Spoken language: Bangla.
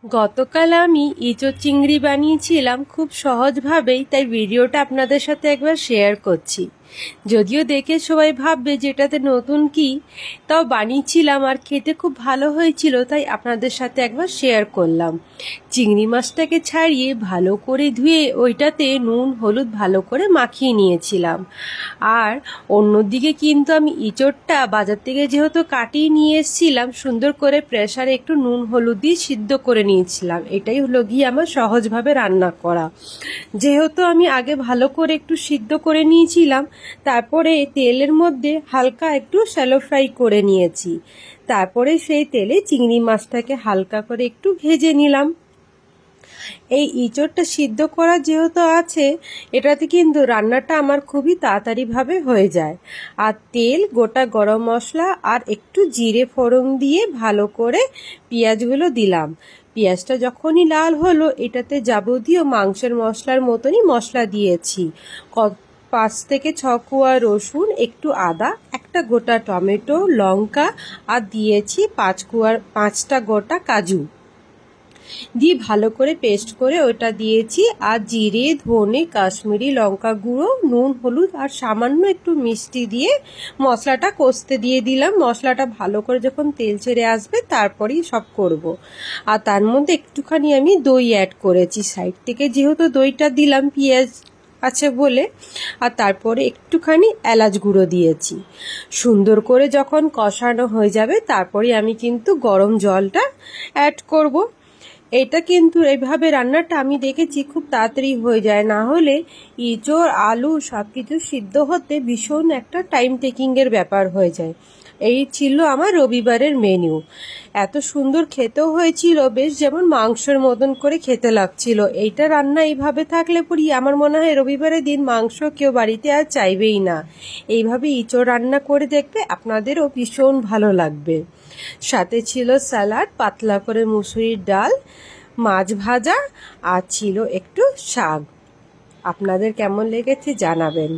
গতকাল আমি ইঁচড় চিংড়ি বানিয়েছিলাম খুব সহজভাবেই, তাই ভিডিওটা আপনাদের সাথে একবার শেয়ার করছি। যদিও দেখে সবাই ভাববে যে এটাতে নতুন কি, তাও বানিয়েছিলাম আর খেতে খুব ভালো হয়েছিল, তাই আপনাদের সাথে একবার শেয়ার করলাম। চিংড়ি মাছটাকে ছাড়িয়ে ভালো করে ধুয়ে ওইটাতে নুন হলুদ ভালো করে মাখিয়ে নিয়েছিলাম। আর অন্যদিকে কিন্তু আমি ইঁচড়টা বাজার থেকে যেহেতু কাটিয়ে নিয়ে এসেছিলাম, সুন্দর করে প্রেসারে একটু নুন হলুদ দিয়ে সিদ্ধ করে নিয়েছিলাম। এটাই হলো গিয়ে আমার সহজভাবে রান্না করা। যেহেতু আমি আগে ভালো করে একটু সিদ্ধ করে নিয়েছিলাম, তারপরে তেলের মধ্যে হালকা একটু শ্যালো ফ্রাই করে নিয়েছি। তারপরে সেই তেলে চিংড়ি মাছটাকে হালকা করে একটু ভেজে নিলাম। এই ইঁচড়টা সিদ্ধ করা যেহেতু আছে, এটাতে কিন্তু রান্নাটা আমার খুবই তাড়াতাড়িভাবে হয়ে যায়। আর তেল, গোটা গরম মশলা আর একটু জিরে ফোড়ন দিয়ে ভালো করে পেঁয়াজগুলো দিলাম। পেঁয়াজটা যখনই লাল হলো, এটাতে যাবতীয় মাংসের মশলার মতনই মশলা দিয়েছি। 5 থেকে 6 কোয়া রসুন, একটু আদা, একটা গোটা টমেটো, লঙ্কা আর দিয়েছি 5টা গোটা কাজু দিয়ে ভালো করে পেস্ট করে ওটা দিয়েছি। আর জিরে, ধনে, কাশ্মীরি লঙ্কা গুঁড়ো, নুন হলুদ আর সামান্য একটু মিষ্টি দিয়ে মশলাটা কষতে দিয়ে দিলাম। মশলাটা ভালো করে যখন তেল ছেড়ে আসবে তারপরেই সব করব। আর তার মধ্যে একটুখানি আমি দই অ্যাড করেছি সাইড থেকে, যেহেতু দইটা দিলাম পেঁয়াজ আছে বলে। আর তারপরে একটুখানি এলাচ গুঁড়ো দিয়েছি। সুন্দর করে যখন কষানো হয়ে যাবে, তারপরে আমি কিন্তু গরম জলটা অ্যাড করব। এটা কিন্তু এইভাবে রান্নাটা আমি দেখেছি খুব তাড়াতাড়ি হয়ে যায়, না হলে ইঁচড় আলু সব কিছু সিদ্ধ হতে ভীষণ একটা টাইম টেকিংয়ের ব্যাপার হয়ে যায়। এই ছিল আমার রবিবারের মেনু। এত সুন্দর খেতেও হয়েছিল, বেশ যেমন মাংসের মতন করে খেতে লাগছিল। এইটা রান্না এইভাবে থাকলে পরি আমার মনে হয় রবিবারের দিন মাংস কেউ বাড়িতে আর চাইবেই না। এইভাবে ইঁচড় রান্না করে দেখবে, আপনাদেরও ভীষণ ভালো লাগবে। সাথে ছিল স্যালাড, পাতলা করে মুসুরির ডাল, মাছ ভাজা আর ছিল একটু শাক। আপনাদের কেমন লেগেছে জানাবেন।